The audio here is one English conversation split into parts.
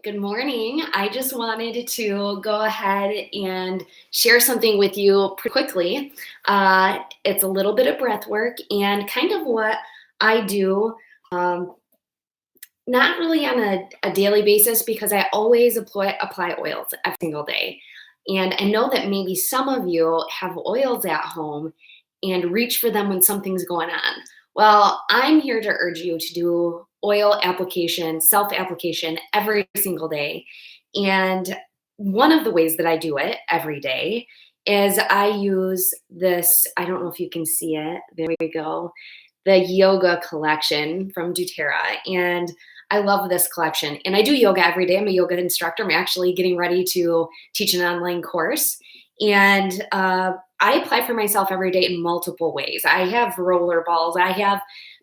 Good morning. I just wanted to go ahead and share something with you pretty quickly. It's a little bit of breath work and kind of what I do, um, not really on a daily basis because I always apply oils every single day. And I know that maybe some of you have oils at home and reach for them when something's going on. Well, I'm here to urge you to do oil application, self application every single day. And one of the ways that I do it every day is I use this. I don't know if you can see it. There we go. The yoga collection from doTERRA. And I love this collection. And I do yoga every day. I'm a yoga instructor. I'm actually getting ready to teach an online course. And I apply for myself every day in multiple ways. I have roller balls. I have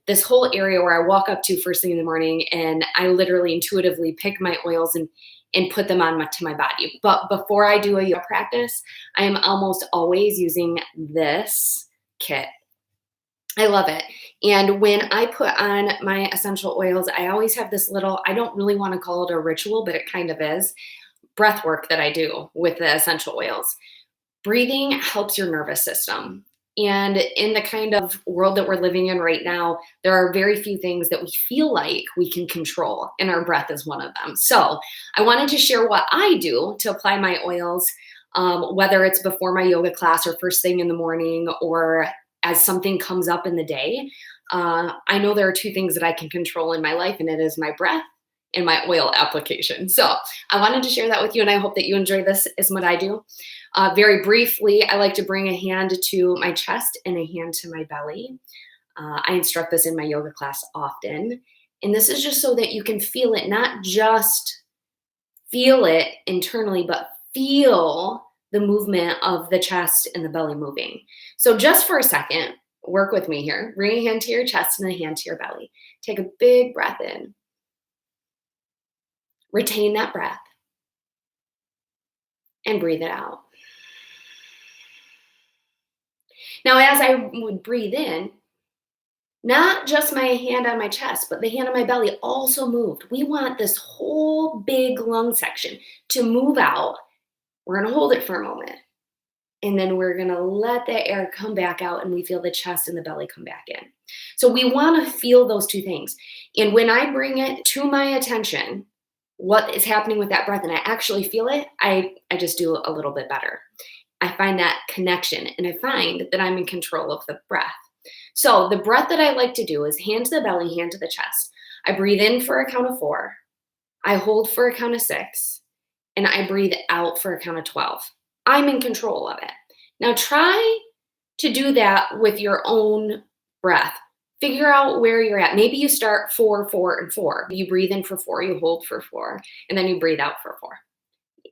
this whole area where I walk up to first thing in the morning and I literally intuitively pick my oils and put them on to my body. But before I do a yoga practice, I am almost always using this kit. I love it. And when I put on my essential oils, I always have this little, I don't really want to call it a ritual, but it kind of is, breath work that I do with the essential oils. Breathing helps your nervous system. And in the kind of world that we're living in right now, there are very few things that we feel like we can control, and our breath is one of them. So I wanted to share what I do to apply my oils, whether it's before my yoga class or first thing in the morning or as something comes up in the day. I know there are two things that I can control in my life, and it is my breath and my oil application. So I wanted to share that with you, and I hope that you enjoy this as what I do. Very briefly, I like to bring a hand to my chest and a hand to my belly. I instruct this in my yoga class often. And this is just so that you can feel it, not just feel it internally, but feel the movement of the chest and the belly moving. So just for a second, work with me here. Bring a hand to your chest and a hand to your belly. Take a big breath in. Retain that breath and breathe it out. Now, as I would breathe in, not just my hand on my chest, but the hand on my belly also moved. We want this whole big lung section to move out. We're going to hold it for a moment. And then we're going to let the air come back out and we feel the chest and the belly come back in. So we want to feel those two things. And when I bring it to my attention, what is happening with that breath, and I actually feel it, I just do a little bit better. I find that connection and I find that I'm in control of the breath. So the breath that I like to do is hand to the belly, hand to the chest. I breathe in for a count of 4. I hold for a count of 6. And I breathe out for a count of 12. I'm in control of it. Now try to do that with your own breath. Figure out where you're at. Maybe you start 4, 4, and 4. You breathe in for 4, you hold for 4, and then you breathe out for 4.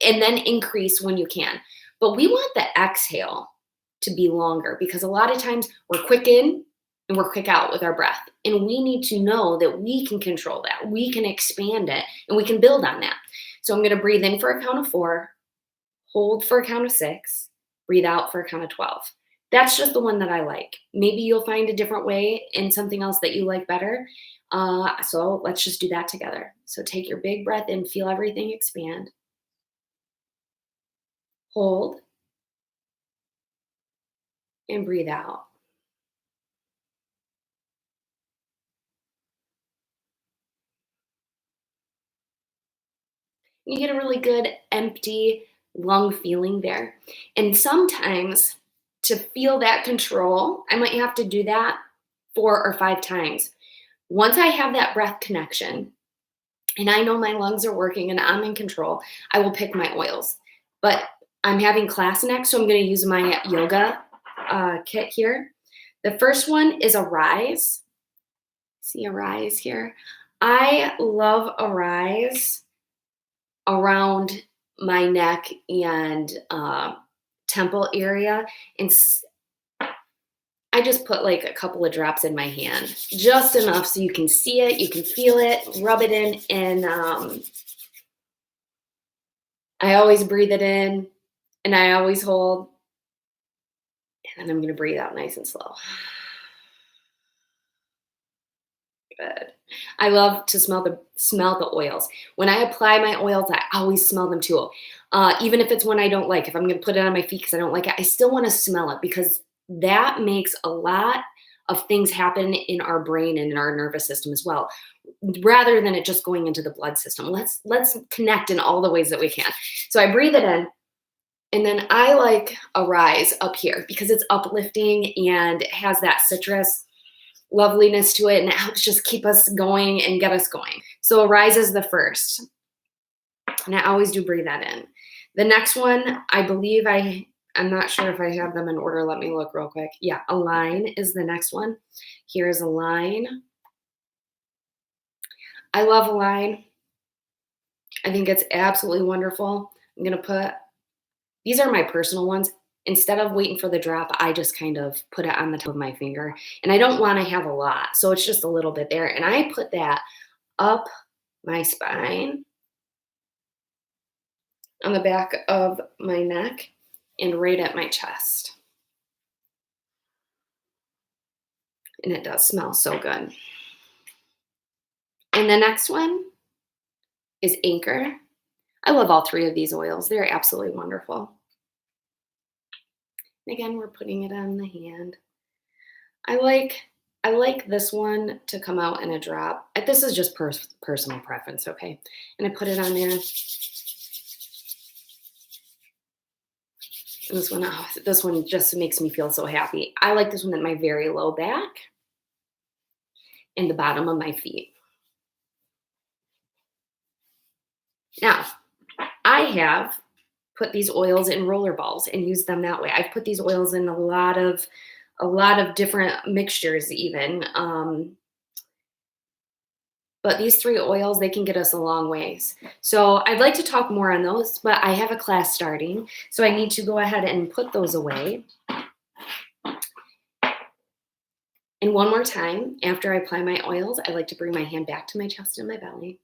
And then increase when you can. But we want the exhale to be longer because a lot of times we're quick in and we're quick out with our breath. And we need to know that we can control that. We can expand it and we can build on that. So I'm going to breathe in for a count of 4, hold for a count of 6, breathe out for a count of 12. That's just the one that I like. Maybe you'll find a different way and something else that you like better. So let's just do that together. So take your big breath in, feel everything expand. Hold and breathe out. You get a really good empty lung feeling there. And sometimes to feel that control, I might have to do that 4 or 5 times. Once I have that breath connection and I know my lungs are working and I'm in control, I will pick my oils. But I'm having class next, so I'm going to use my yoga kit here. The first one is Arise. See Arise here? I love Arise around my neck and temple area. And I just put like a couple of drops in my hand, just enough so you can see it, you can feel it, rub it in. And I always breathe it in and I always hold. And then I'm going to breathe out nice and slow. Good. I love to smell the oils. When I apply my oils, I always smell them too. Even if it's one I don't like, if I'm going to put it on my feet because I don't like it, I still want to smell it because that makes a lot of things happen in our brain and in our nervous system as well. Rather than it just going into the blood system, let's connect in all the ways that we can. So I breathe it in, and then I like Arise up here because it's uplifting and it has that citrus loveliness to it, and it helps just keep us going and get us going. So Arise is the first, and I always do breathe that in. The next one, I believe I'm not sure if I have them in order. Let me look real quick. Yeah, Align is the next one. Here's Align. I love Align. I think it's absolutely wonderful. I'm gonna put, these are my personal ones. Instead of waiting for the drop, I just kind of put it on the top of my finger. And I don't want to have a lot, so it's just a little bit there. And I put that up my spine, on the back of my neck, and right at my chest. And it does smell so good. And the next one is Anchor. I love all three of these oils. They're absolutely wonderful. And again, we're putting it on the hand. I like this one to come out in a drop. This is just personal preference, okay? And I put it on there. And this one just makes me feel so happy. I like this one at my very low back and the bottom of my feet. Now, I have put these oils in roller balls and used them that way. I've put these oils in a lot of different mixtures even. But these three oils, they can get us a long ways. So I'd like to talk more on those, but I have a class starting, so I need to go ahead and put those away. And one more time, after I apply my oils, I like to bring my hand back to my chest and my belly.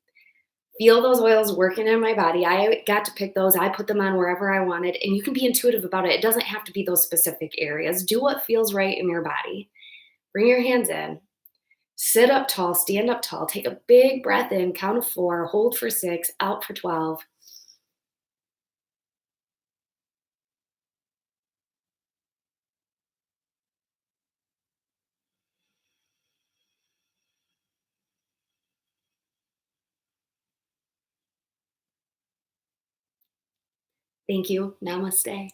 Feel those oils working in my body. I got to pick those. I put them on wherever I wanted, and you can be intuitive about it. It doesn't have to be those specific areas. Do what feels right in your body. Bring your hands in. Sit up tall, stand up tall, take a big breath in, count of 4, hold for 6, out for 12. Thank you. Namaste.